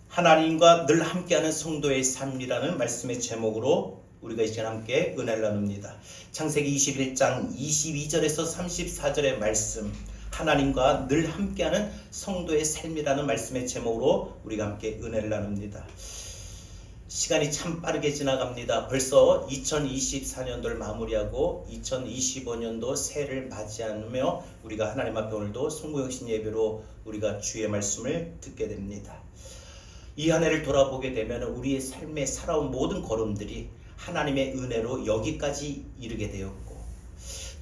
하나님과 늘 함께하는 성도의 삶이라는 말씀의 제목으로 우리가 이 시간 함께 은혜를 나눕니다. 창세기 21장 22절에서 34절의 말씀, 하나님과 늘 함께하는 성도의 삶이라는 말씀의 제목으로 우리가 함께 은혜를 나눕니다. 시간이 참 빠르게 지나갑니다. 벌써 2024년도를 마무리하고 2025년도 새해를 맞이하며 우리가 하나님 앞에 오늘도 송구영신 예배로 우리가 주의 말씀을 듣게 됩니다. 이 한 해를 돌아보게 되면 우리의 삶에 살아온 모든 걸음들이 하나님의 은혜로 여기까지 이르게 되었고,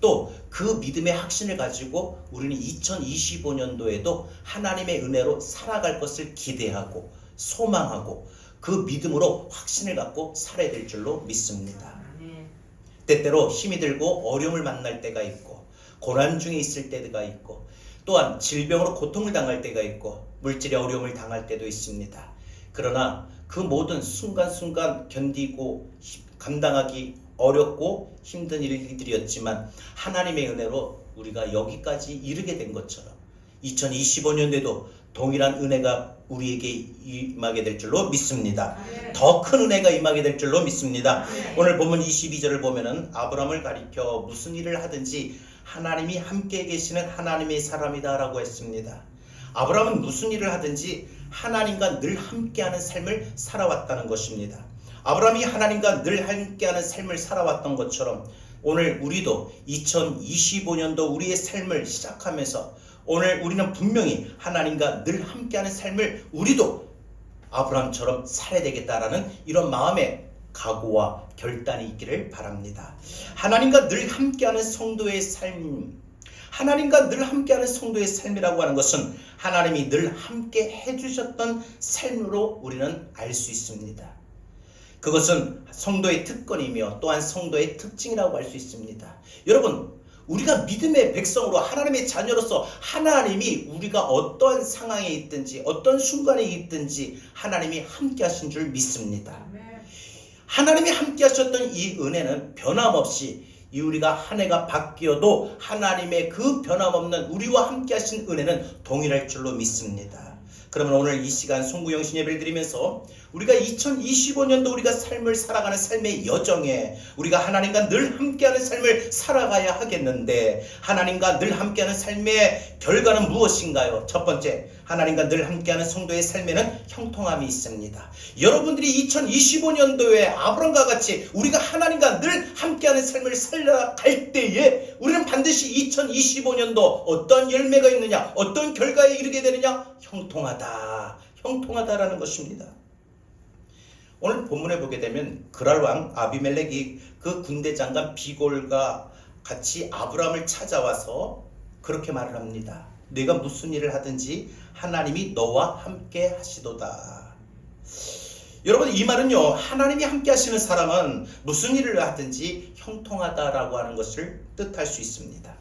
또 그 믿음의 확신을 가지고 우리는 2025년도에도 하나님의 은혜로 살아갈 것을 기대하고 소망하고 그 믿음으로 확신을 갖고 살아야 될 줄로 믿습니다. 때때로 힘이 들고 어려움을 만날 때가 있고, 고난 중에 있을 때가 있고, 또한 질병으로 고통을 당할 때가 있고, 물질의 어려움을 당할 때도 있습니다. 그러나 그 모든 순간순간 견디고 감당하기 어렵고 힘든 일들이었지만 하나님의 은혜로 우리가 여기까지 이르게 된 것처럼 2025년에도 동일한 은혜가 우리에게 임하게 될 줄로 믿습니다. 더 큰 은혜가 임하게 될 줄로 믿습니다. 오늘 본문 22절을 보면은 아브라함을 가리켜 무슨 일을 하든지 하나님이 함께 계시는 하나님의 사람이다 라고 했습니다. 아브라함은 무슨 일을 하든지 하나님과 늘 함께하는 삶을 살아왔다는 것입니다. 아브라함이 하나님과 늘 함께하는 삶을 살아왔던 것처럼 오늘 우리도 2025년도 우리의 삶을 시작하면서 오늘 우리는 분명히 하나님과 늘 함께하는 삶을 우리도 아브라함처럼 살아야 되겠다라는 이런 마음의 각오와 결단이 있기를 바랍니다. 하나님과 늘 함께하는 성도의 삶, 하나님과 늘 함께하는 성도의 삶이라고 하는 것은 하나님이 늘 함께 해주셨던 삶으로 우리는 알 수 있습니다. 그것은 성도의 특권이며 또한 성도의 특징이라고 할 수 있습니다. 여러분, 우리가 믿음의 백성으로 하나님의 자녀로서 하나님이 우리가 어떠한 상황에 있든지 어떤 순간에 있든지 하나님이 함께 하신 줄 믿습니다. 하나님이 함께 하셨던 이 은혜는 변함없이 우리가 한 해가 바뀌어도 하나님의 그 변함없는 우리와 함께 하신 은혜는 동일할 줄로 믿습니다. 그러면 오늘 이 시간 송구영신 예배를 드리면서 우리가 2025년도 우리가 삶을 살아가는 삶의 여정에 우리가 하나님과 늘 함께하는 삶을 살아가야 하겠는데, 하나님과 늘 함께하는 삶의 결과는 무엇인가요? 첫 번째, 하나님과 늘 함께하는 성도의 삶에는 형통함이 있습니다. 여러분들이 2025년도에 아브람과 같이 우리가 하나님과 늘 함께하는 삶을 살아갈 때에 우리는 반드시 2025년도 어떤 열매가 있느냐, 어떤 결과에 이르게 되느냐? 형통하다라는 것입니다. 오늘 본문에 보게 되면 그랄 왕 아비멜렉이 그 군대 장관 비골과 같이 아브라함을 찾아와서 그렇게 말을 합니다. 네가 무슨 일을 하든지 하나님이 너와 함께 하시도다. 여러분, 이 말은요, 하나님이 함께 하시는 사람은 무슨 일을 하든지 형통하다라고 하는 것을 뜻할 수 있습니다.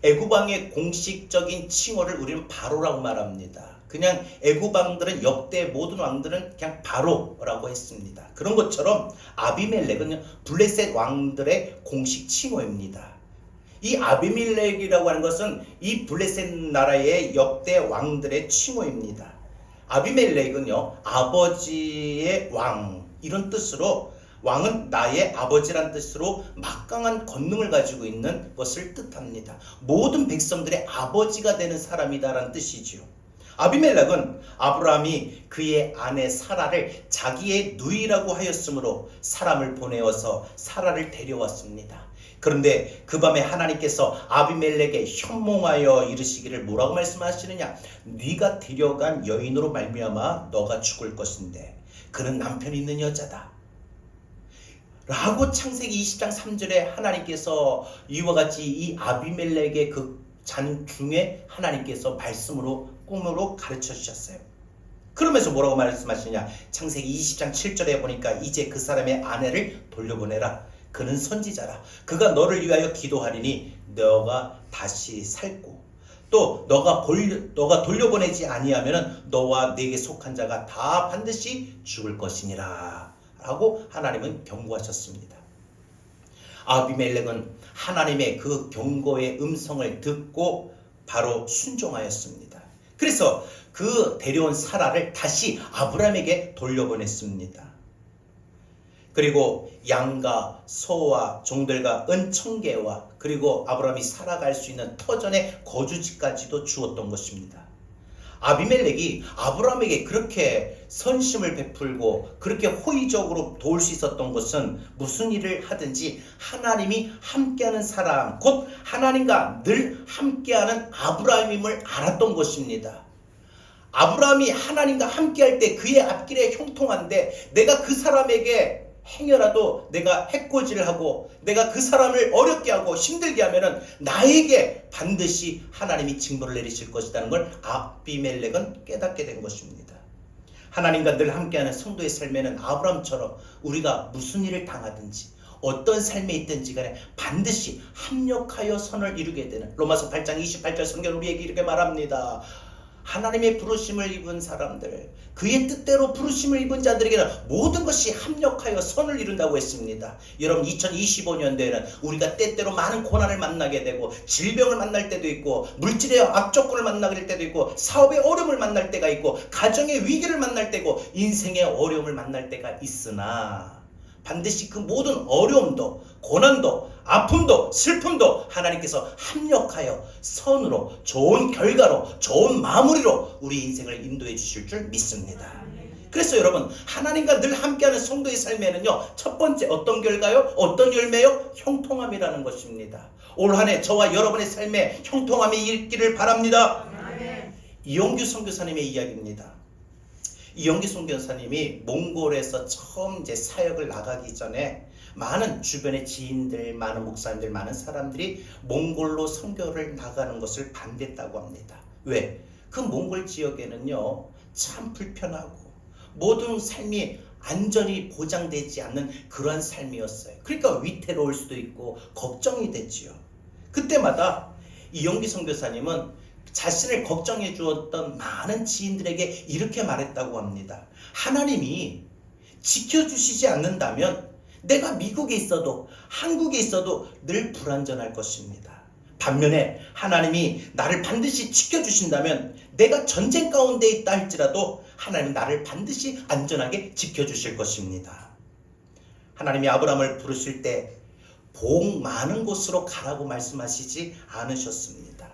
애굽 왕의 공식적인 칭호를 우리는 바로라고 말합니다. 그냥 애굽 왕들은 역대 모든 왕들은 그냥 바로라고 했습니다. 그런 것처럼 아비멜렉은 블레셋 왕들의 공식 칭호입니다. 이 아비멜렉이라고 하는 것은 이 블레셋 나라의 역대 왕들의 칭호입니다. 아비멜렉은요, 아버지의 왕, 이런 뜻으로, 왕은 나의 아버지란 뜻으로 막강한 권능을 가지고 있는 것을 뜻합니다. 모든 백성들의 아버지가 되는 사람이다라는 뜻이지요. 아비멜렉은 아브라함이 그의 아내 사라를 자기의 누이라고 하였으므로 사람을 보내어서 사라를 데려왔습니다. 그런데 그 밤에 하나님께서 아비멜렉에 현몽하여 이르시기를 뭐라고 말씀하시느냐? 네가 데려간 여인으로 말미암아 너가 죽을 것인데 그는 남편이 있는 여자다 라고 창세기 20장 3절에 하나님께서 이와 같이 이 아비멜렉의 그 잔중에 하나님께서 말씀으로 꿈으로 가르쳐 주셨어요. 그러면서 뭐라고 말씀하시냐? 창세기 20장 7절에 보니까 이제 그 사람의 아내를 돌려보내라. 그는 선지자라. 그가 너를 위하여 기도하리니 너가 다시 살고, 또 너가 돌려보내지 아니하면 너와 네게 속한 자가 다 반드시 죽을 것이니라 라고 하나님은 경고하셨습니다. 아비멜렉은 하나님의 그 경고의 음성을 듣고 바로 순종하였습니다. 그래서 그 데려온 사라를 다시 아브라함에게 돌려보냈습니다. 그리고 양과 소와 종들과 은청개와 그리고 아브라함이 살아갈 수 있는 터전의 거주지까지도 주었던 것입니다. 아비멜렉이 아브라함에게 그렇게 선심을 베풀고 그렇게 호의적으로 도울 수 있었던 것은 무슨 일을 하든지 하나님이 함께하는 사람, 곧 하나님과 늘 함께하는 아브라함임을 알았던 것입니다. 아브라함이 하나님과 함께할 때 그의 앞길에 형통한데 내가 그 사람에게 행여라도 내가 해코지를 하고 내가 그 사람을 어렵게 하고 힘들게 하면은 나에게 반드시 하나님이 징벌을 내리실 것이라는 걸 아비멜렉은 깨닫게 된 것입니다. 하나님과 늘 함께하는 성도의 삶에는 아브라함처럼 우리가 무슨 일을 당하든지 어떤 삶에 있든지 간에 반드시 합력하여 선을 이루게 되는, 로마서 8장 28절 성경 우리에게 이렇게 말합니다. 하나님의 부르심을 입은 사람들, 그의 뜻대로 부르심을 입은 자들에게는 모든 것이 합력하여 선을 이룬다고 했습니다. 여러분, 2025년도에는 우리가 때때로 많은 고난을 만나게 되고 질병을 만날 때도 있고 물질의 악조건을 만나게 때도 있고 사업의 어려움을 만날 때가 있고 가정의 위기를 만날 때고 인생의 어려움을 만날 때가 있으나 반드시 그 모든 어려움도 고난도 아픔도 슬픔도 하나님께서 합력하여 선으로 좋은 결과로 좋은 마무리로 우리 인생을 인도해 주실 줄 믿습니다. 그래서 여러분, 하나님과 늘 함께하는 성도의 삶에는요, 첫 번째 어떤 결과요? 어떤 열매요? 형통함이라는 것입니다. 올 한 해 저와 여러분의 삶에 형통함이 있기를 바랍니다. 이용규 선교사님의 이야기입니다. 이용규 선교사님이 몽골에서 처음 이제 사역을 나가기 전에 많은 주변의 지인들, 많은 목사님들, 많은 사람들이 몽골로 선교를 나가는 것을 반대했다고 합니다. 왜? 그 몽골 지역에는요, 참 불편하고 모든 삶이 안전이 보장되지 않는 그러한 삶이었어요. 그러니까 위태로울 수도 있고 걱정이 됐지요. 그때마다 이용규 선교사님은 자신을 걱정해 주었던 많은 지인들에게 이렇게 말했다고 합니다. 하나님이 지켜주시지 않는다면 내가 미국에 있어도 한국에 있어도 늘 불안전할 것입니다. 반면에 하나님이 나를 반드시 지켜주신다면 내가 전쟁 가운데 있다 할지라도 하나님은 나를 반드시 안전하게 지켜주실 것입니다. 하나님이 아브라함을 부르실 때 복 많은 곳으로 가라고 말씀하시지 않으셨습니다.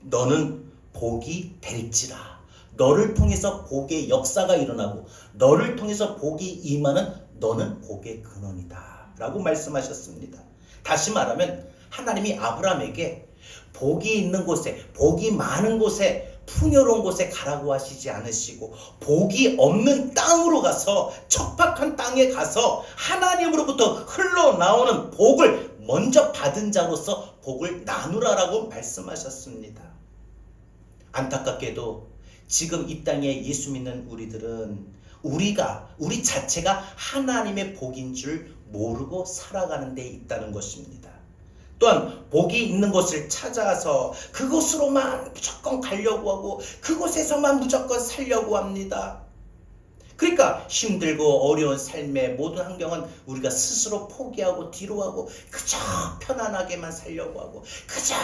너는 복이 될지라. 너를 통해서 복의 역사가 일어나고 너를 통해서 복이 임하는 너는 복의 근원이다 라고 말씀하셨습니다. 다시 말하면 하나님이 아브라함에게 복이 있는 곳에, 복이 많은 곳에, 풍요로운 곳에 가라고 하시지 않으시고 복이 없는 땅으로 가서, 척박한 땅에 가서 하나님으로부터 흘러나오는 복을 먼저 받은 자로서 복을 나누라라고 말씀하셨습니다. 안타깝게도 지금 이 땅에 예수 믿는 우리들은 우리 자체가 하나님의 복인 줄 모르고 살아가는 데 있다는 것입니다. 또한 복이 있는 곳을 찾아서 그곳으로만 무조건 가려고 하고 그곳에서만 무조건 살려고 합니다. 그러니까 힘들고 어려운 삶의 모든 환경은 우리가 스스로 포기하고 뒤로하고 그저 편안하게만 살려고 하고 그저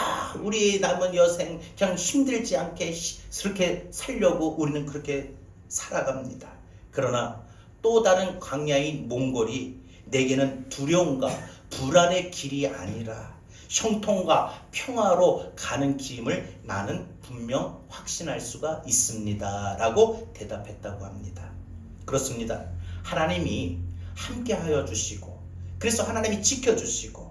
우리 남은 여생 그냥 힘들지 않게 그렇게 살려고 우리는 그렇게 살아갑니다. 그러나 또 다른 광야인 몽골이 내게는 두려움과 불안의 길이 아니라 형통과 평화로 가는 길임을 나는 분명 확신할 수가 있습니다 라고 대답했다고 합니다. 그렇습니다. 하나님이 함께하여 주시고 그래서 하나님이 지켜주시고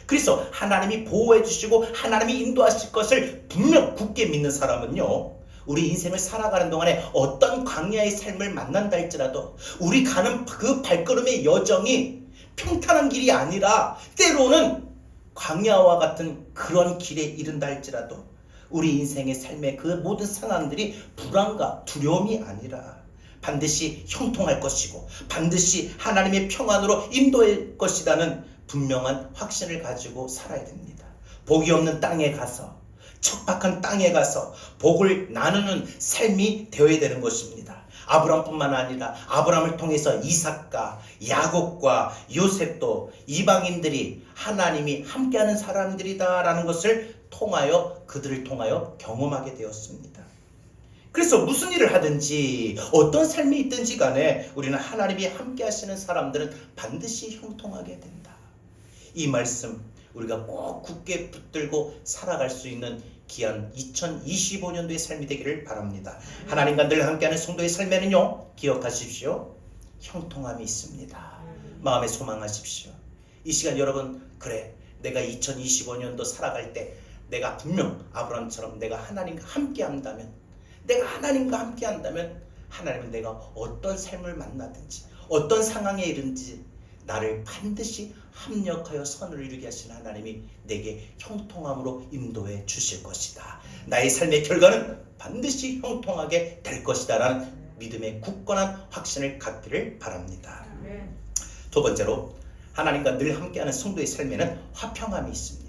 그래서 하나님이 보호해 주시고 하나님이 인도하실 것을 분명 굳게 믿는 사람은요, 우리 인생을 살아가는 동안에 어떤 광야의 삶을 만난다 할지라도 우리 가는 그 발걸음의 여정이 평탄한 길이 아니라 때로는 광야와 같은 그런 길에 이른다 할지라도 우리 인생의 삶의 그 모든 상황들이 불안과 두려움이 아니라 반드시 형통할 것이고 반드시 하나님의 평안으로 인도할 것이라는 분명한 확신을 가지고 살아야 됩니다. 복이 없는 땅에 가서, 척박한 땅에 가서 복을 나누는 삶이 되어야 되는 것입니다. 아브라함뿐만 아니라 아브라함을 통해서 이삭과 야곱과 요셉도 이방인들이 하나님이 함께하는 사람들이다라는 것을 통하여 그들을 통하여 경험하게 되었습니다. 그래서 무슨 일을 하든지 어떤 삶이 있든지 간에 우리는 하나님이 함께 하시는 사람들은 반드시 형통하게 된다. 이 말씀 우리가 꼭 굳게 붙들고 살아갈 수 있는 귀한 2025년도의 삶이 되기를 바랍니다. 하나님과 늘 함께하는 성도의 삶에는요, 기억하십시오. 형통함이 있습니다. 마음에 소망하십시오. 이 시간 여러분, 그래, 내가 2025년도 살아갈 때 내가 분명 아브라함처럼 내가 하나님과 함께 한다면, 하나님은 내가 어떤 삶을 만나든지 어떤 상황에 이른지 나를 반드시 합력하여 선을 이루게 하시는 하나님이 내게 형통함으로 인도해 주실 것이다. 나의 삶의 결과는 반드시 형통하게 될 것이다 라는 믿음의 굳건한 확신을 갖기를 바랍니다. 두 번째로, 하나님과 늘 함께하는 성도의 삶에는 화평함이 있습니다.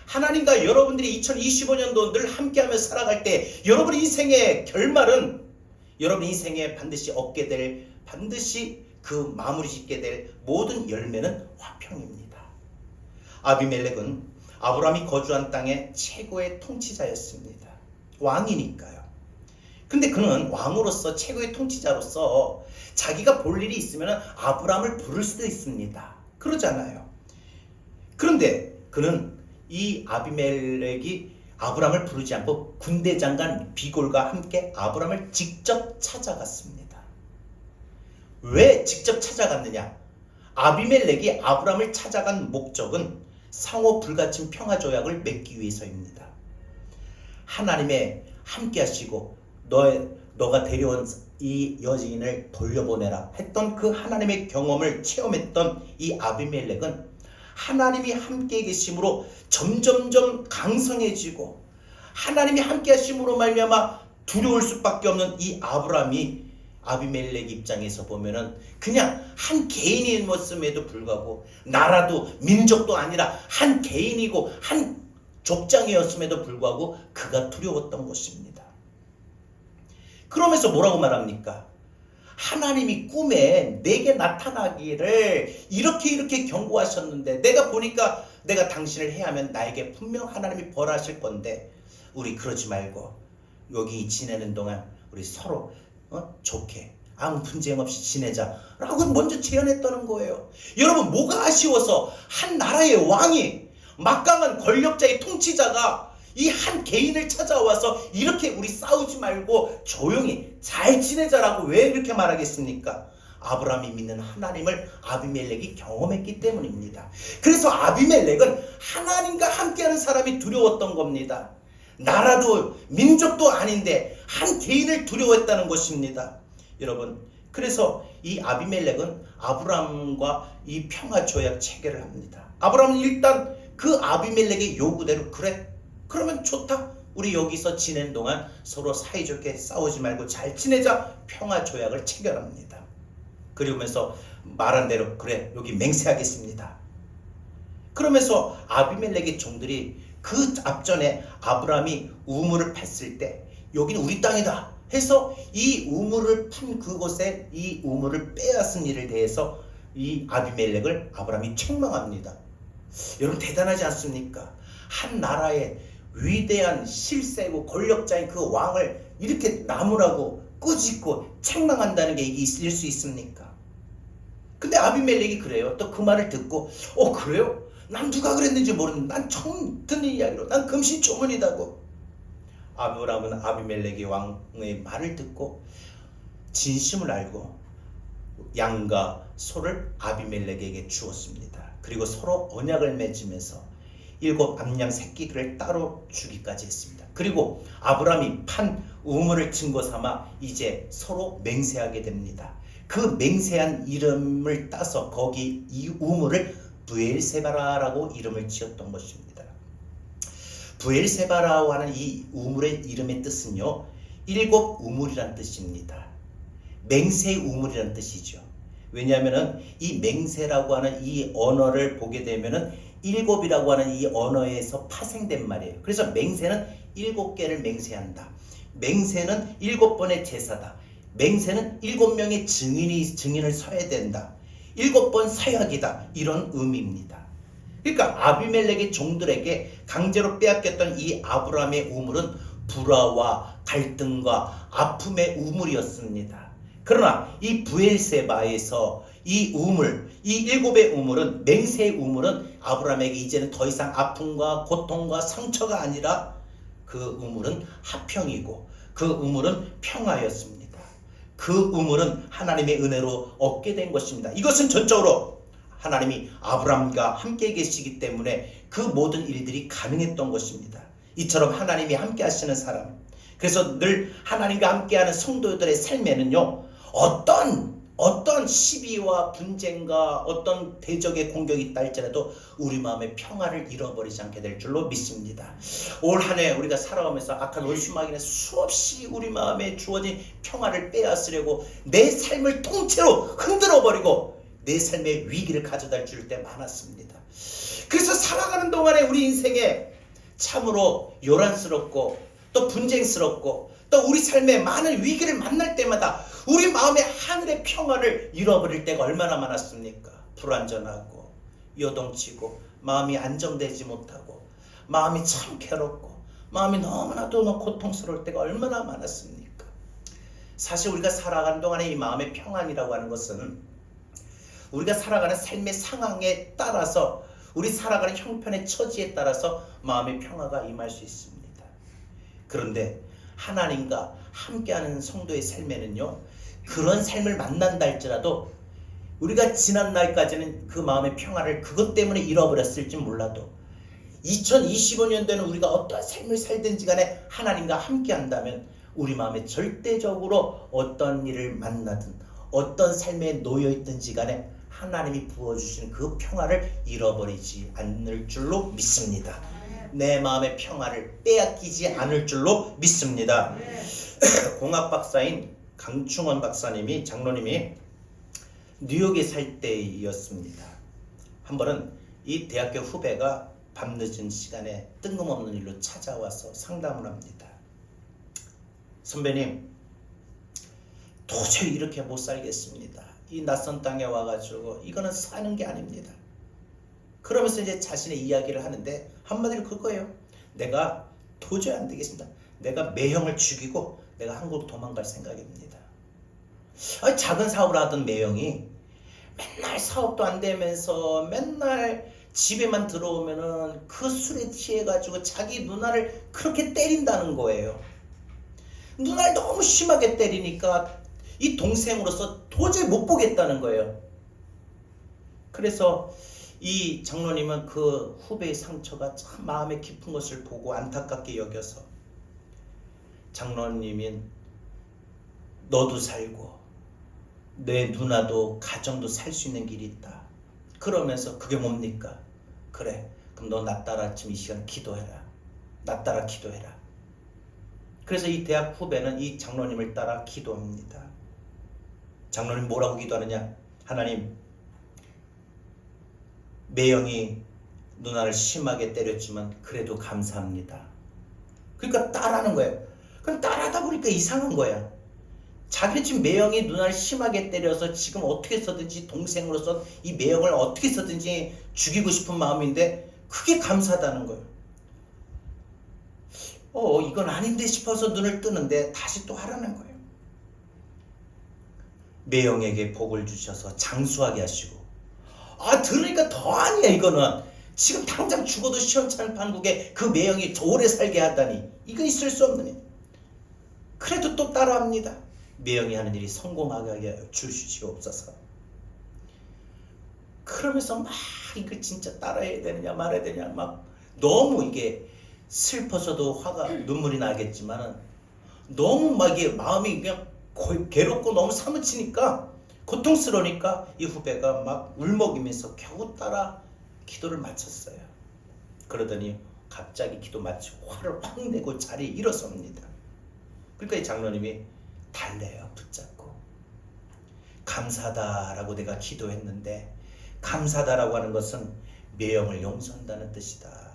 하나님과 여러분들이 2025년도 늘 함께하며 살아갈 때 여러분 인생의 결말은, 여러분 인생에 반드시 얻게 될, 반드시 그 마무리 짓게 될 모든 열매는 화평입니다. 아비멜렉은 아브라함이 거주한 땅의 최고의 통치자였습니다. 왕이니까요. 근데 그는 왕으로서, 최고의 통치자로서 자기가 볼 일이 있으면 아브라함을 부를 수도 있습니다. 그러잖아요. 그런데 그는 이 아비멜렉이 아브라함을 부르지 않고 군대 장관 비골과 함께 아브라함을 직접 찾아갔습니다. 왜 직접 찾아갔느냐? 아비멜렉이 아브라함을 찾아간 목적은 상호 불가침 평화조약을 맺기 위해서입니다. 하나님의 함께 하시고 너가 데려온 이 여인을 돌려보내라 했던 그 하나님의 경험을 체험했던 이 아비멜렉은 하나님이 함께 계심으로 점점점 강성해지고, 하나님이 함께 하심으로 말미암아 두려울 수밖에 없는 이 아브라함이 아비멜렉 입장에서 보면은 그냥 한 개인인 모습에도 불구하고, 나라도 민족도 아니라 한 개인이고 한 족장이었음에도 불구하고 그가 두려웠던 것입니다. 그러면서 뭐라고 말합니까? 하나님이 꿈에 내게 나타나기를 이렇게 경고하셨는데, 내가 보니까 내가 당신을 해하면 나에게 분명 하나님이 벌하실 건데, 우리 그러지 말고 여기 지내는 동안 우리 서로 좋게 아무 분쟁 없이 지내자 라고 먼저 제안했다는 거예요. 여러분, 뭐가 아쉬워서 한 나라의 왕이, 막강한 권력자의 통치자가 이 한 개인을 찾아와서 이렇게 우리 싸우지 말고 조용히 잘 지내자라고 왜 이렇게 말하겠습니까? 아브라함이 믿는 하나님을 아비멜렉이 경험했기 때문입니다. 그래서 아비멜렉은 하나님과 함께하는 사람이 두려웠던 겁니다. 나라도 민족도 아닌데 한 개인을 두려워했다는 것입니다. 여러분, 그래서 이 아비멜렉은 아브라함과 이 평화조약 체결을 합니다. 아브라함은 일단 그 아비멜렉의 요구대로, 그래, 그러면 좋다, 우리 여기서 지낸 동안 서로 사이좋게 싸우지 말고 잘 지내자, 평화조약을 체결합니다. 그러면서 말한 대로, 그래, 여기 맹세하겠습니다. 그러면서 아비멜렉의 종들이 그 앞전에 아브라함이 우물을 팠을 때 여기는 우리 땅이다 해서 이 우물을 판 그곳에 이 우물을 빼앗은 일에 대해서 이 아비멜렉을 아브라함이 책망합니다. 여러분, 대단하지 않습니까? 한 나라의 위대한 실세고 권력자인 그 왕을 이렇게 나무라고 꾸짖고 책망한다는 게 이게 있을 수 있습니까? 근데 아비멜렉이 그래요. 또 그 말을 듣고, 그래요? 난 누가 그랬는지 모르는데 난 처음 듣는 이야기로, 난 금시초문이다고. 아브라함은 아비멜렉의 왕의 말을 듣고 진심을 알고 양과 소를 아비멜렉에게 주었습니다. 그리고 서로 언약을 맺으면서 7 암양 새끼들을 따로 주기까지 했습니다. 그리고 아브라함이 판 우물을 증거 삼아 이제 서로 맹세하게 됩니다. 그 맹세한 이름을 따서 거기 이 우물을 브엘세바라라고 이름을 지었던 것입니다. 브엘세바라고 하는 이 우물의 이름의 뜻은요, 7 우물이란 뜻입니다. 맹세의 우물이란 뜻이죠. 왜냐하면 이 맹세라고 하는 이 언어를 보게 되면은 7이라고 하는 이 언어에서 파생된 말이에요. 그래서 맹세는 7개를 맹세한다. 맹세는 7번의 제사다. 맹세는 7명의 증인을 서야 된다. 7번 사약이다. 이런 의미입니다. 그러니까 아비멜렉의 종들에게 강제로 빼앗겼던 이 아브라함의 우물은 불화와 갈등과 아픔의 우물이었습니다. 그러나 이 브엘세바에서 이 우물, 이 일곱의 우물은, 맹세의 우물은 아브라함에게 이제는 더 이상 아픔과 고통과 상처가 아니라 그 우물은 화평이고 그 우물은 평화였습니다. 그 우물은 하나님의 은혜로 얻게 된 것입니다. 이것은 전적으로 하나님이 아브라함과 함께 계시기 때문에 그 모든 일들이 가능했던 것입니다. 이처럼 하나님이 함께 하시는 사람, 그래서 늘 하나님과 함께하는 성도들의 삶에는요, 어떤 시비와 분쟁과 어떤 대적의 공격이 있다 할지라도 우리 마음의 평화를 잃어버리지 않게 될 줄로 믿습니다. 올 한 해 우리가 살아가면서 악한 올수막이나 수없이 우리 마음에 주어진 평화를 빼앗으려고 내 삶을 통째로 흔들어버리고 내 삶의 위기를 가져다 줄 때 많았습니다. 그래서 살아가는 동안에 우리 인생에 참으로 요란스럽고 또 분쟁스럽고 또 우리 삶에 많은 위기를 만날 때마다 우리 마음의 하늘의 평화를 잃어버릴 때가 얼마나 많았습니까? 불완전하고 요동치고 마음이 안정되지 못하고 마음이 참 괴롭고 마음이 너무나도 고통스러울 때가 얼마나 많았습니까? 사실 우리가 살아가는 동안에 이 마음의 평안이라고 하는 것은 우리가 살아가는 삶의 상황에 따라서 우리 살아가는 형편의 처지에 따라서 마음의 평화가 임할 수 있습니다. 그런데 하나님과 함께하는 성도의 삶에는요, 그런 삶을 만난다 할지라도 우리가 지난 날까지는 그 마음의 평화를 그것 때문에 잃어버렸을지 몰라도 2025년도에는 우리가 어떠한 삶을 살든지 간에 하나님과 함께한다면 우리 마음에 절대적으로 어떤 일을 만나든 어떤 삶에 놓여있든지 간에 하나님이 부어주신 그 평화를 잃어버리지 않을 줄로 믿습니다. 내 마음의 평화를 빼앗기지 않을 줄로 믿습니다. 공학 박사인 강충원 박사님이, 장로님이 뉴욕에 살 때였습니다. 한 번은 이 대학교 후배가 밤늦은 시간에 뜬금없는 일로 찾아와서 상담을 합니다. 선배님, 도저히 이렇게 못 살겠습니다. 이 낯선 땅에 와가지고 이거는 사는 게 아닙니다. 그러면서 이제 자신의 이야기를 하는데 한마디로 그거예요. 내가 도저히 안 되겠습니다. 내가 매형을 죽이고 내가 한국 도망갈 생각입니다. 작은 사업을 하던 매형이 맨날 사업도 안 되면서 맨날 집에만 들어오면은 그 술에 취해가지고 자기 누나를 그렇게 때린다는 거예요. 누나를 너무 심하게 때리니까 이 동생으로서 도저히 못 보겠다는 거예요. 그래서 이 장로님은 그 후배의 상처가 참 마음에 깊은 것을 보고 안타깝게 여겨서, 장로님이 너도 살고 내 누나도 가정도 살 수 있는 길이 있다. 그러면서 그게 뭡니까? 그래, 그럼 너 나 따라 아침 이 시간 기도해라. 나 따라 기도해라. 그래서 이 대학 후배는 이 장로님을 따라 기도합니다. 장로님 뭐라고 기도하느냐? 하나님, 매형이 누나를 심하게 때렸지만 그래도 감사합니다. 그러니까 따라하는 거예요. 그럼 따라하다 보니까 이상한 거야. 자기는 지금 매형이 누나를 심하게 때려서 지금 어떻게 해서든지 동생으로서 이 매형을 어떻게 해서든지 죽이고 싶은 마음인데 그게 감사하다는 거예요. 이건 아닌데 싶어서 눈을 뜨는데 다시 또 하라는 거예요. 매형에게 복을 주셔서 장수하게 하시고, 들으니까 더 아니야. 이거는 지금 당장 죽어도 시원찮은 판국에 그 매형이 오래 살게 하다니, 이건 있을 수 없는 일. 그래도 또 따라합니다. 매형이 하는 일이 성공하게 주시옵소서. 그러면서 막 이걸 진짜 따라해야 되느냐 말아야 되냐, 막 너무 이게 슬퍼서도 화가 눈물이 나겠지만은 너무 막 이게 마음이 그냥 괴롭고 너무 사무치니까, 고통스러우니까 이 후배가 막 울먹이면서 겨우 따라 기도를 마쳤어요. 그러더니 갑자기 기도 마치고 화를 확 내고 자리에 일어섭니다. 그러니까 이 장로님이 달래요. 붙잡고, 감사하다라고 내가 기도했는데, 감사하다라고 하는 것은 매형을 용서한다는 뜻이다.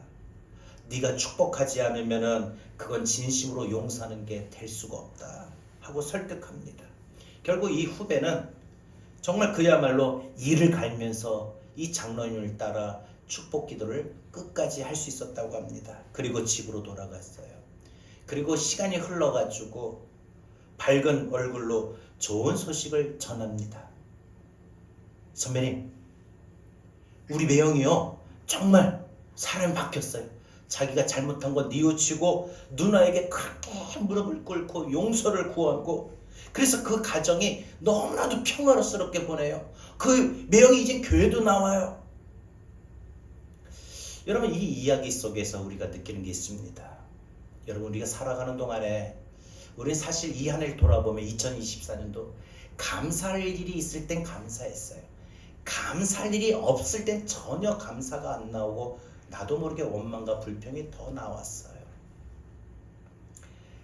네가 축복하지 않으면은 그건 진심으로 용서하는 게 될 수가 없다 하고 설득합니다. 결국 이 후배는 정말 그야말로 이를 갈면서 이 장로님을 따라 축복 기도를 끝까지 할 수 있었다고 합니다. 그리고 집으로 돌아갔어요. 그리고 시간이 흘러가지고 밝은 얼굴로 좋은 소식을 전합니다. 선배님, 우리 매형이요 정말 사람이 바뀌었어요. 자기가 잘못한 거 뉘우치고 누나에게 그렇게 무릎을 꿇고 용서를 구하고, 그래서 그 가정이 너무나도 평화롭게 보내요. 그 매형이 이제 교회도 나와요. 여러분, 이 이야기 속에서 우리가 느끼는 게 있습니다. 여러분, 우리가 살아가는 동안에 우리는 사실 이 한 해를 돌아보면 2024년도 감사할 일이 있을 땐 감사했어요. 감사할 일이 없을 땐 전혀 감사가 안 나오고 나도 모르게 원망과 불평이 더 나왔어요.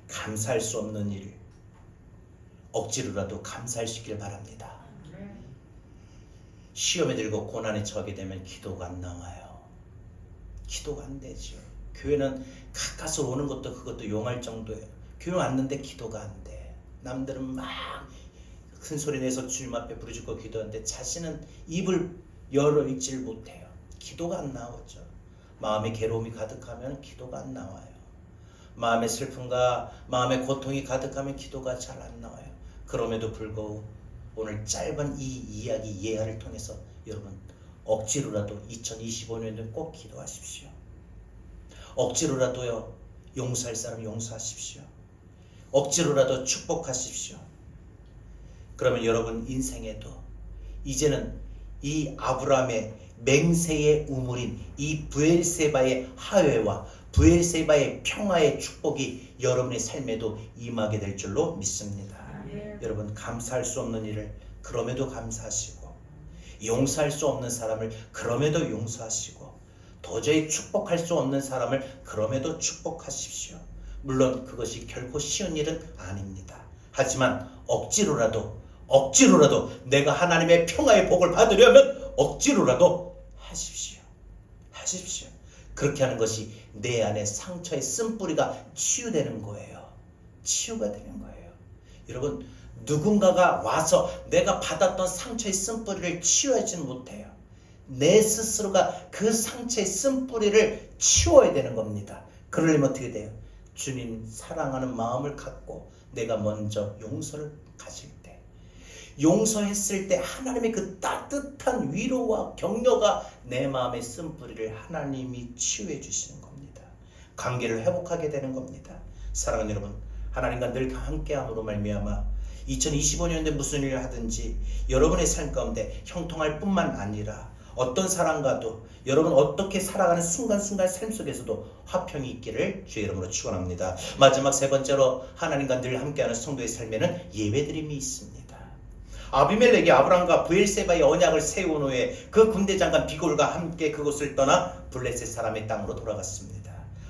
감사할 수 없는 일, 억지로라도 감사할 수 있길 바랍니다. 시험에 들고 고난에 처하게 되면 기도가 안 나와요. 기도가 안 되죠. 교회는 가까스 오는 것도 그것도 용할 정도예요. 교회 왔는데 기도가 안 돼. 남들은 막 큰 소리 내서 주님 앞에 부르짖고 기도하는데 자신은 입을 열어 읽질 못해요. 기도가 안 나오죠. 마음에 괴로움이 가득하면 기도가 안 나와요. 마음의 슬픔과 마음의 고통이 가득하면 기도가 잘 안 나와요. 그럼에도 불구하고 오늘 짧은 이 이야기 예화를 통해서 여러분 억지로라도 2025년에 꼭 기도하십시오. 억지로라도요 용서할 사람 용서하십시오. 억지로라도 축복하십시오. 그러면 여러분 인생에도 이제는 이 아브라함의 맹세의 우물인 이 브엘세바의 하회와 브엘세바의 평화의 축복이 여러분의 삶에도 임하게 될 줄로 믿습니다. 여러분, 감사할 수 없는 일을 그럼에도 감사하시고, 용서할 수 없는 사람을 그럼에도 용서하시고, 도저히 축복할 수 없는 사람을 그럼에도 축복하십시오. 물론 그것이 결코 쉬운 일은 아닙니다. 하지만 억지로라도 내가 하나님의 평화의 복을 받으려면 억지로라도 하십시오. 그렇게 하는 것이 내 안에 상처의 쓴뿌리가 치유되는 거예요. 치유가 되는 거예요. 여러분, 누군가가 와서 내가 받았던 상처의 쓴뿌리를 치유하지는 못해요. 내 스스로가 그 상처의 쓴뿌리를 치워야 되는 겁니다. 그러려면 어떻게 돼요? 주님 사랑하는 마음을 갖고 내가 먼저 용서를 가질 때, 용서했을 때 하나님의 그 따뜻한 위로와 격려가 내 마음의 쓴뿌리를 하나님이 치유해 주시는 겁니다. 관계를 회복하게 되는 겁니다. 사랑하는 여러분, 하나님과 늘 함께함으로 말미암아 2025년에 무슨 일을 하든지 여러분의 삶 가운데 형통할 뿐만 아니라 어떤 사람과도 여러분 어떻게 살아가는 순간순간 삶 속에서도 화평이 있기를 주의 이름으로 축원합니다. 마지막 세 번째로 하나님과 늘 함께하는 성도의 삶에는 예배드림이 있습니다. 아비멜렉이 아브람과 브엘세바의 언약을 세운 후에 그 군대 장관 비골과 함께 그곳을 떠나 블레셋 사람의 땅으로 돌아갔습니다.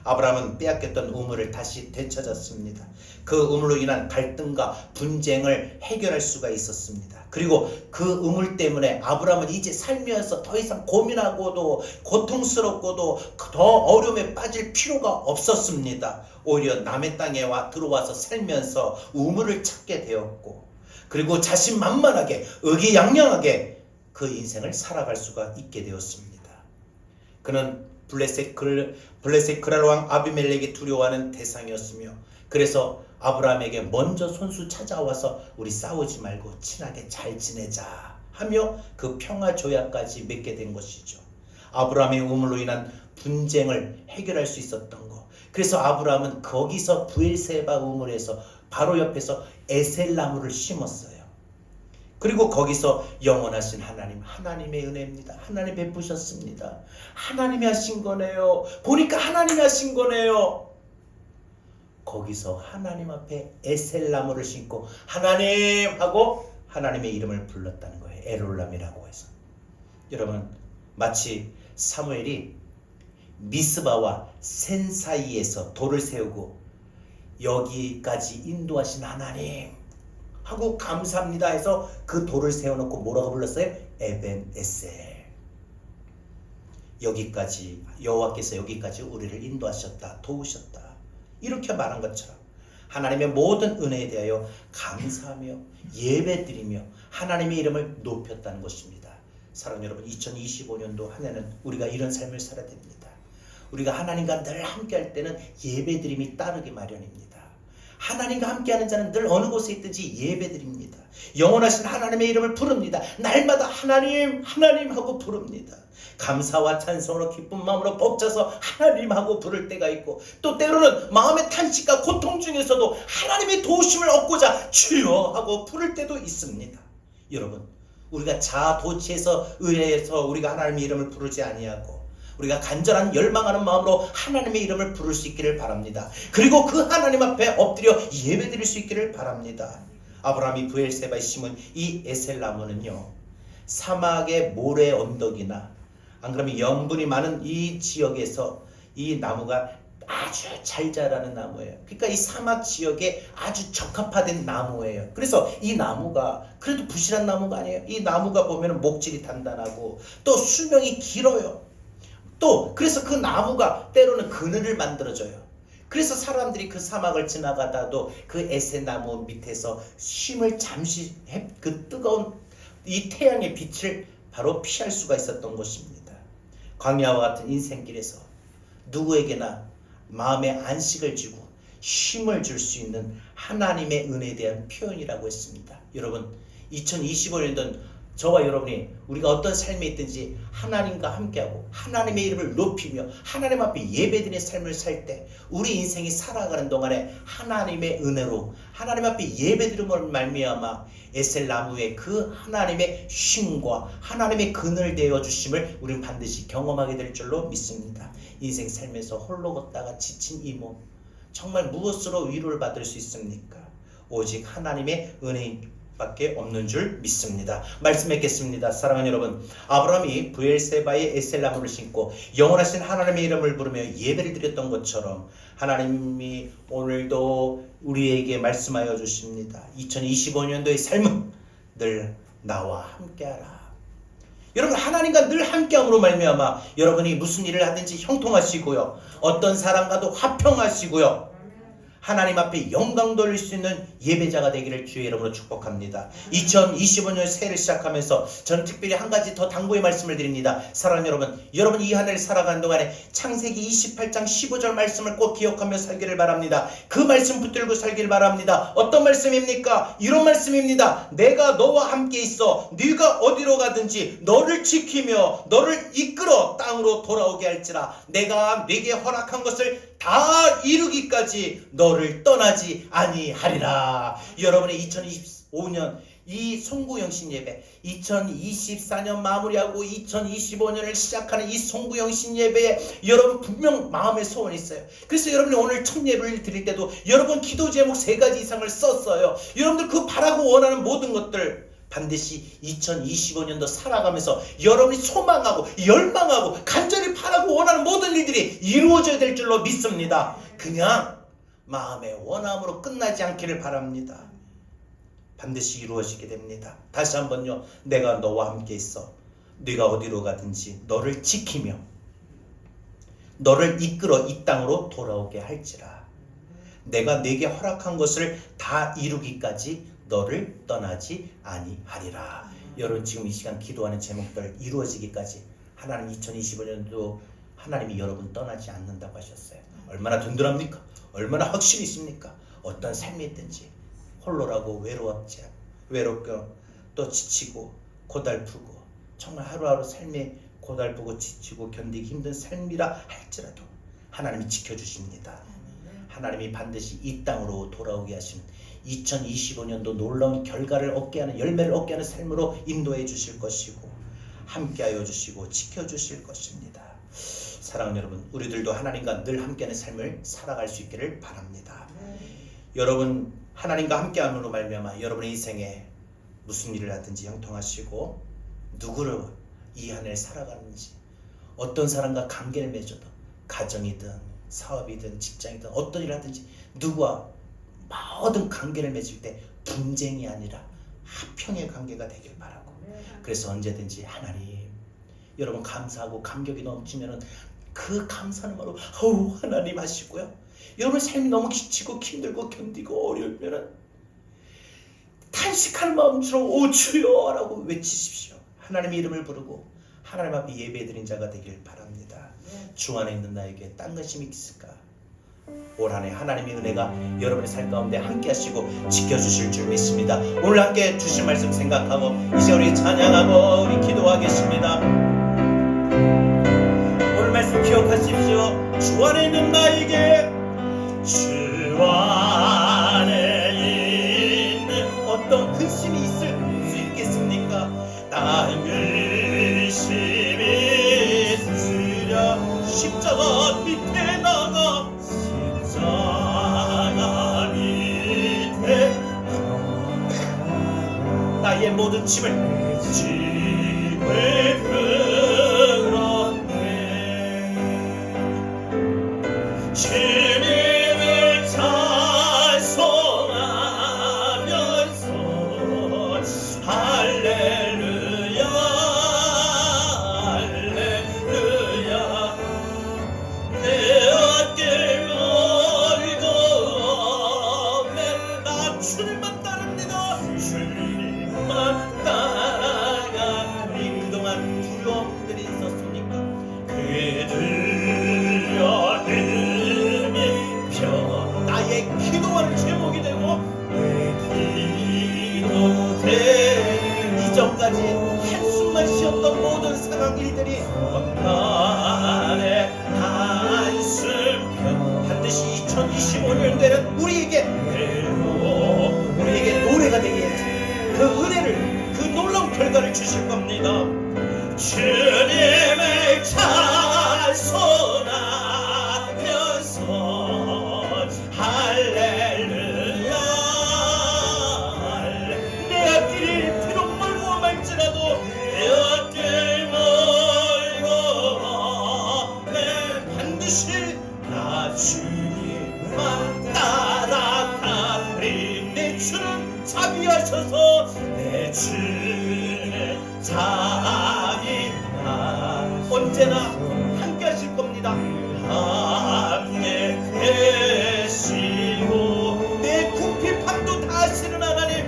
아브라함은 빼앗겼던 우물을 다시 되찾았습니다. 그 우물로 인한 갈등과 분쟁을 해결할 수가 있었습니다. 그리고 그 우물 때문에 아브라함은 이제 살면서 더 이상 고민하고도 고통스럽고도 더 어려움에 빠질 필요가 없었습니다. 오히려 남의 땅에 들어와서 살면서 우물을 찾게 되었고, 그리고 자신만만하게 의기양양하게 그 인생을 살아갈 수가 있게 되었습니다. 그는 블레셋 그랄 왕 아비멜렉이 두려워하는 대상이었으며, 그래서 아브라함에게 먼저 손수 찾아와서 우리 싸우지 말고 친하게 잘 지내자 하며 그 평화 조약까지 맺게 된 것이죠. 아브라함의 우물로 인한 분쟁을 해결할 수 있었던 것. 그래서 아브라함은 거기서 브엘세바 우물에서 바로 옆에서 에셀나무를 심었어요. 그리고 거기서 영원하신 하나님의 은혜입니다. 하나님 베푸셨습니다. 하나님이 하신 거네요. 보니까 하나님이 하신 거네요. 거기서 하나님 앞에 에셀나무를 심고 하나님 하고 하나님의 이름을 불렀다는 거예요. 엘올람이라고 해서. 여러분, 마치 사무엘이 미스바와 센 사이에서 돌을 세우고 여기까지 인도하신 하나님 하고 감사합니다 해서 그 돌을 세워놓고 뭐라고 불렀어요? 에벤에셀. 여기까지, 여호와께서 여기까지 우리를 인도하셨다, 도우셨다, 이렇게 말한 것처럼 하나님의 모든 은혜에 대하여 감사하며 예배드리며 하나님의 이름을 높였다는 것입니다. 사랑하는 여러분, 2025년도 한 해는 우리가 이런 삶을 살아야 됩니다. 우리가 하나님과 늘 함께할 때는 예배드림이 따르기 마련입니다. 하나님과 함께하는 자는 늘 어느 곳에 있든지 예배드립니다. 영원하신 하나님의 이름을 부릅니다. 날마다 하나님 하나님 하고 부릅니다. 감사와 찬송으로 기쁜 마음으로 벅차서 하나님 하고 부를 때가 있고, 또 때로는 마음의 탄식과 고통 중에서도 하나님의 도우심을 얻고자 주여 하고 부를 때도 있습니다. 여러분, 우리가 자아도취해서 의뢰해서 우리가 하나님의 이름을 부르지 아니하고 우리가 간절한 열망하는 마음으로 하나님의 이름을 부를 수 있기를 바랍니다. 그리고 그 하나님 앞에 엎드려 예배드릴 수 있기를 바랍니다. 아브라함이 브엘세바에 심은 이 에셀나무는요, 사막의 모래 언덕이나 안 그러면 염분이 많은 이 지역에서 이 나무가 아주 잘 자라는 나무예요. 그러니까 이 사막 지역에 아주 적합화된 나무예요. 그래서 이 나무가 그래도 부실한 나무가 아니에요. 이 나무가 보면 목질이 단단하고 또 수명이 길어요. 또 그래서 그 나무가 때로는 그늘을 만들어줘요. 그래서 사람들이 그 사막을 지나가다도 그 에셀나무 밑에서 쉼을 잠시 그 뜨거운 이 태양의 빛을 바로 피할 수가 있었던 곳입니다. 광야와 같은 인생길에서 누구에게나 마음의 안식을 주고 쉼을 줄 수 있는 하나님의 은혜에 대한 표현이라고 했습니다. 여러분, 2025년도는 저와 여러분이 우리가 어떤 삶에 있든지 하나님과 함께하고 하나님의 이름을 높이며 하나님 앞에 예배드리는 삶을 살 때 우리 인생이 살아가는 동안에 하나님의 은혜로 하나님 앞에 예배드림을 말미암아 에셀나무의 그 하나님의 쉼과 하나님의 그늘 되어 주심을 우리는 반드시 경험하게 될 줄로 믿습니다. 인생 삶에서 홀로 걷다가 지친 이 몸, 정말 무엇으로 위로를 받을 수 있습니까? 오직 하나님의 은혜 밖에 없는 줄 믿습니다. 말씀 맺겠습니다. 사랑하는 여러분, 아브라함이 브엘세바의 에셀나무를 심고 영원하신 하나님의 이름을 부르며 예배를 드렸던 것처럼 하나님이 오늘도 우리에게 말씀하여 주십니다. 2025년도의 삶은 늘 나와 함께하라. 여러분, 하나님과 늘 함께함으로 말미암아 여러분이 무슨 일을 하든지 형통하시고요, 어떤 사람과도 화평하시고요, 하나님 앞에 영광 돌릴 수 있는 예배자가 되기를 주의 이름으로 축복합니다. 2025년 새해를 시작하면서 저는 특별히 한 가지 더 당부의 말씀을 드립니다. 사랑하는 여러분, 여러분 이 한 해를 살아가는 동안에 창세기 28장 15절 말씀을 꼭 기억하며 살기를 바랍니다. 그 말씀 붙들고 살기를 바랍니다. 어떤 말씀입니까? 이런 말씀입니다. 내가 너와 함께 있어 네가 어디로 가든지 너를 지키며 너를 이끌어 땅으로 돌아오게 할지라. 내가 네게 허락한 것을 다 이루기까지 너를 떠나지 아니하리라. 여러분의 2025년 이 송구영신 예배, 2024년 마무리하고 2025년을 시작하는 이 송구영신 예배에 여러분 분명 마음의 소원이 있어요. 그래서 여러분이 오늘 첫 예배를 드릴 때도 여러분 기도 제목 3가지 이상을 썼어요. 여러분들 그 바라고 원하는 모든 것들 반드시 2025년도 살아가면서 여러분이 소망하고 열망하고 간절히 바라고 원하는 모든 일들이 이루어져야 될 줄로 믿습니다. 그냥 마음의 원함으로 끝나지 않기를 바랍니다. 반드시 이루어지게 됩니다. 다시 한번요, 내가 너와 함께 있어 네가 어디로 가든지 너를 지키며 너를 이끌어 이 땅으로 돌아오게 할지라. 내가 네게 허락한 것을 다 이루기까지 너를 떠나지 아니하리라. 여러분, 지금 이 시간 기도하는 제목들 이루어지기까지 하나님 2025년도 하나님이 여러분 떠나지 않는다고 하셨어요. 얼마나 든든합니까? 얼마나 확신이 있습니까? 어떤 삶이 있든지 홀로라고 외롭고 또 지치고 고달프고 정말 하루하루 삶이 고달프고 지치고 견디기 힘든 삶이라 할지라도 하나님이 지켜주십니다. 하나님이 반드시 이 땅으로 돌아오게 하신 2025년도 놀라운 결과를 얻게 하는, 열매를 얻게 하는 삶으로 인도해 주실 것이고 함께하여 주시고 지켜주실 것입니다. 사랑하는 여러분, 우리들도 하나님과 늘 함께하는 삶을 살아갈 수 있기를 바랍니다. 여러분, 하나님과 함께함으로 말미암아 여러분의 인생에 무슨 일을 하든지 형통하시고 누구를 이 한 해를 살아가는지, 어떤 사람과 관계를 맺어도 가정이든 사업이든 직장이든 어떤 일을 하든지 누구와 모든 관계를 맺을 때 분쟁이 아니라 화평의 관계가 되길 바라고, 그래서 언제든지 하나님, 여러분 감사하고 감격이 넘치면은 그 감사는 바로 하나님 하시고요, 여러분 삶이 너무 지치고 힘들고 견디고 어려우면은 탄식하는 마음으로 오 주여 라고 외치십시오. 하나님의 이름을 부르고 하나님 앞에 예배드린 자가 되길 바랍니다. 주 안에 있는 나에게 딴 것이 있을까? 올 한해 하나님의 은혜가 여러분의 삶 가운데 함께 하시고 지켜주실 줄 믿습니다. 오늘 함께 주신 말씀 생각하고 이제 우리 찬양하고 우리 기도하겠습니다. 오늘 말씀 기억하십시오. 주 안에 있는 나에게, 주 안에 있는 어떤 근심이 있을 수 있겠습니까? 난 근심이 있으려 십자가 밑에 나가, 십자가 밑에 나의 모든 짐을 풀었네. 주님을 찬송하면서 할렐루야 할렐루야. 내 어깨 멀고 나 주님만 따릅니다. 주님만 따라가니. 그동안 두려움들이 있었습니까? 그들려 믿음이 펴 나의 기도하는 제목이 되고 내 기도 돼. 이전까지 한숨만 쉬었던 모든 상황 일들이 나의 한숨표 반드시 2025년에는 우리에게 노래가 되게 해서 그 은혜를, 그 놀라운 결과를 주실 겁니다. 주님을 찬송하면서 할렐루야 내 앞길이 비록 멀고 말지라도 내 앞길 멀고 내 반드시 나 주님만 따라가리. 내 주는 자비하셔서 내 주는 자비하 언제나 함께 하실 겁니다. 함께 계시고 내 궁핍함도 다 아시는 하나님,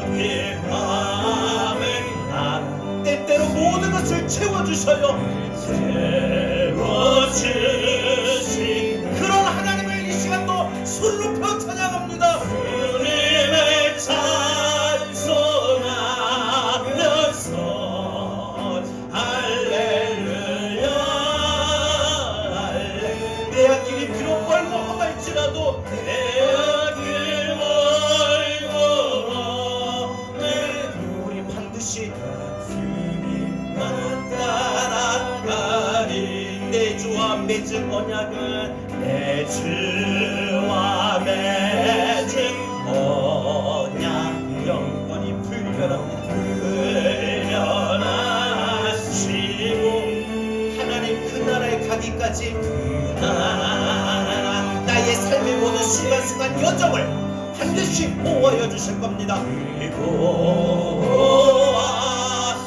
궁핍함을 때때로 모든 것을 채워주셔요. 채워주시 그런 하나님을 이 시간도 손 높여 찬양합니다. 주님을 찬송하면서 할렐루야 내 앞길이 비록 멀고 험할지라도 내 앞길 멀고 우리 반드시 주님만 따라가리. 내 주와 맺은 언약은 내 주와 맺은 언약 영원히 풀려나시고 하나님 그 나라에 가기까지 나의 삶의 모든 순간순간 여정을 반드시 보호하여 주실 겁니다.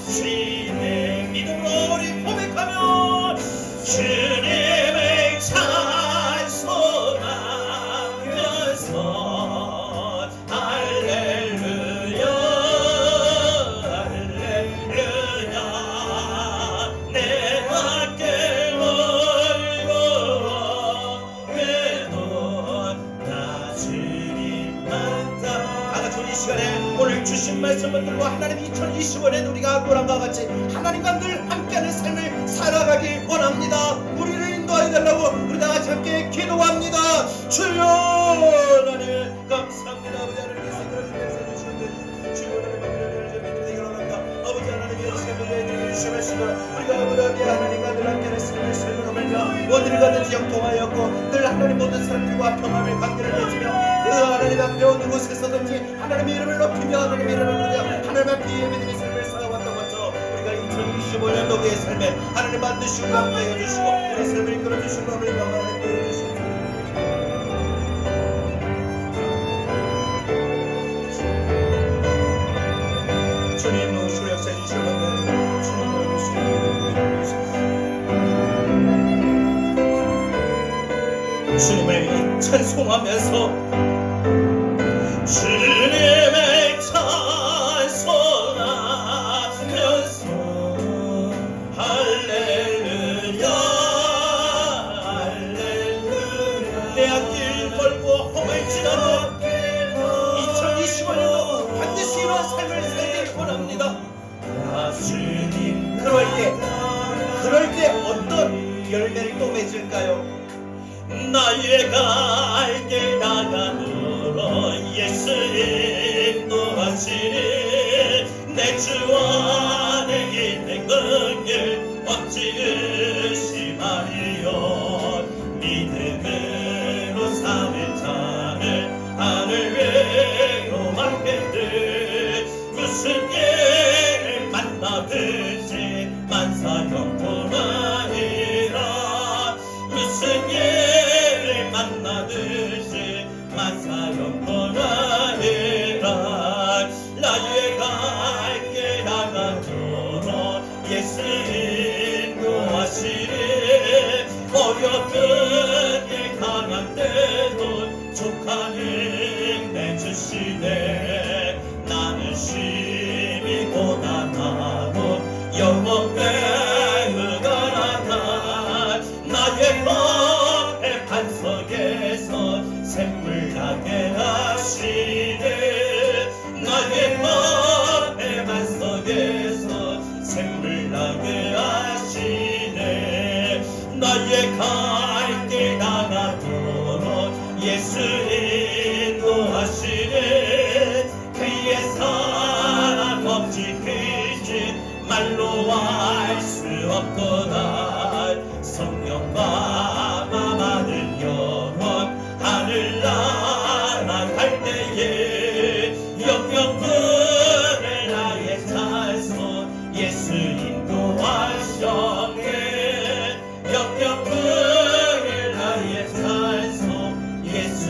주님의 믿음으로 우리 고백하며 주님을 찬송하면서 할렐루야 할렐루야 내 밖에 멀고 외로운 나 주님만 다같이 우리 시간에 오늘 주신 말씀을 들고 하나님 2025년 우리가 노랑과 같이 하나님과 늘 함께하는 삶을 살아가길 원합니다. 우리를 인도하여 달라고 우리 다같이 함께 기도합니다. 주여 하나님 감사합니다. 아버지 하나님께서 그런 말씀 주시는데 주여 하나님 아버지 하나님의 세상을 주신 말씀을 우리가 아버지 하나님과 늘 함께하는 삶을 하며 어디를 가든지 형통하였고 늘 하나님 모든 사람들과 평안을 관계를 맺으며 그 하나님 앞에 어느 곳에서든지 하나님의 이름을 높이며 하나님의 이름을 부르며 하나님 앞에 예배드리는 삶을 살아왔던 것처럼 우리가 2025년도의 삶에 하나님 반드시 함께해 주시고 우리 삶을 이끌어 주시고 우리 영광을 보여주시고 주님 노시고 역사해 주시고 주님 노시고 주님을 찬송하면서 주님을 찬송하면서 삶을 살길 원합니다. 주님, 그럴 때 어떤 열매를 또 맺을까요? 나의 갈 길 나가노라 예수 인도하시니 내 주 안에 있는 그길 어찌 의심하리요. 믿음으로 사는 자를 하늘 위로 맡기듯 무슨 일을 만나든지 만사형통하리라. 무슨 일을 만나든지 만사형통하리라. 나의 갈 길 나가도록 예수 인도하시니 어렵든 길 강한 때도 족하는 내 주시네. 나는 심히 고단하고 영원에 의간하다. 나의 법의 반석에서 샘물 나게 하시네. 나의 법의 반석에서 샘물 나게 하시네. 나의 갈 길 나가도록 예수 인도하시네. 그의 사랑 없이 크신 말로 알 수 없도다. 성령과 많은 영원 하늘나라 갈 때에 영영분의 나의 찬송 예수 인도하셨네. 영영분의 나의 찬송 예수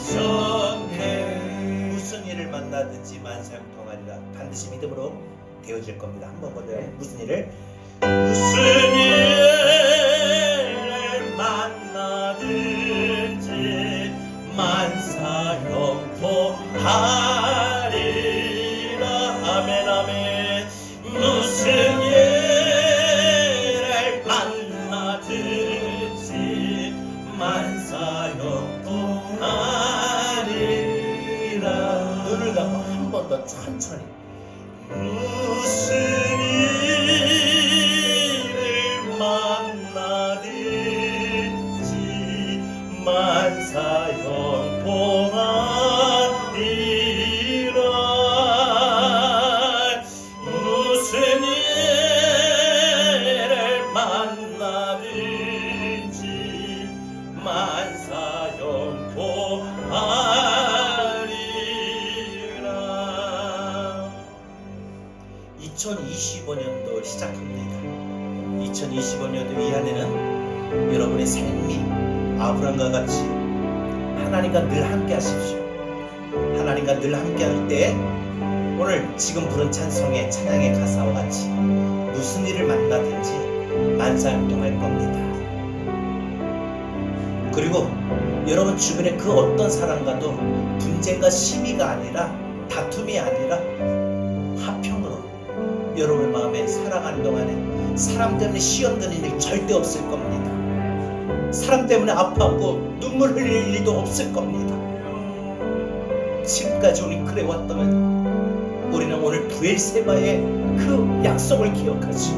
인도하셨네. 무슨 일을 만나든지 만사형통하리라. 반드시 믿음으로 되어질 겁니다. 한번 보세요. 무슨 일을 만나든지 만사형통하리라. 아멘 아멘. 무슨 일을 만나든지 만사형통하리라. 눈을 감고 한 번 더 천천히. 무슨 일을 만나든지 만사형통하리라. 무슨 일을 만나든지 만사형통하리라. 2025년도 시작합니다. 2025년도 이 안에는 여러분의 삶이 아브람과 같이 하나님과 늘 함께 하십시오. 하나님과 늘 함께 할 때 오늘 지금 부른 찬송의 찬양의 가사와 같이 무슨 일을 만나든지 만사형통할 겁니다. 그리고 여러분 주변의 그 어떤 사람과도 분쟁과 시비가 아니라 다툼이 아니라 화평으로 여러분의 마음에 살아가는 동안에 사람 때문에 시험 드는 일 절대 없을 겁니다. 사람 때문에 아파하고 눈물 흘릴 일도 없을 겁니다. 지금까지 우리 그래 왔다면 우리는 오늘 부엘세바의 그 약속을 기억하지.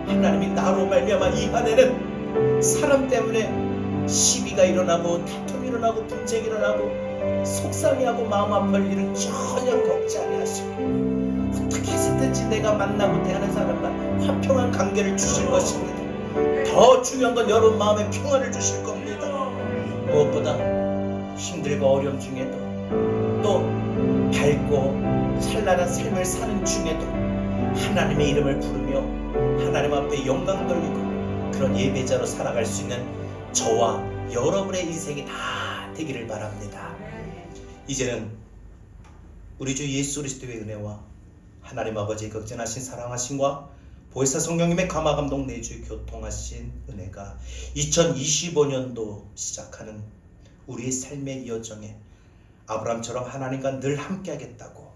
하나님이 나로 말미암아 이 한해는 사람 때문에 시비가 일어나고 다툼이 일어나고 분쟁이 일어나고 속상해하고 마음 아플 일을 전혀 겪지 아니하시고 어떻게 해서든지 내가 만나고 대하는 사람과 화평한 관계를 주실 것입니다. 더 중요한 건 여러분 마음에 평안을 주실 겁니다. 무엇보다 힘들고 어려움 중에도 또 밝고 찬란한 삶을 사는 중에도 하나님의 이름을 부르며 하나님 앞에 영광 돌리고 그런 예배자로 살아갈 수 있는 저와 여러분의 인생이 다 되기를 바랍니다. 이제는 우리 주 예수 그리스도의 은혜와 하나님 아버지의 극진하신 사랑하심과 보혜사 성령님의 감화감동 내주 교통하신 은혜가 2025년도 시작하는 우리의 삶의 여정에 아브라함처럼 하나님과 늘 함께하겠다고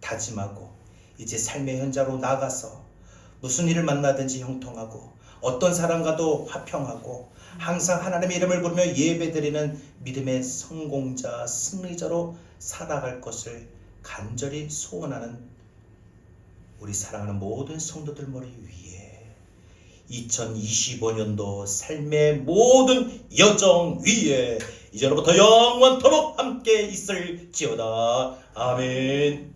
다짐하고 이제 삶의 현장으로 나가서 무슨 일을 만나든지 형통하고 어떤 사람과도 화평하고 항상 하나님의 이름을 부르며 예배드리는 믿음의 성공자 승리자로 살아갈 것을 간절히 소원하는 우리 사랑하는 모든 성도들 머리 위에 2025년도 삶의 모든 여정 위에 이제로부터 영원토록 함께 있을지어다. 아멘.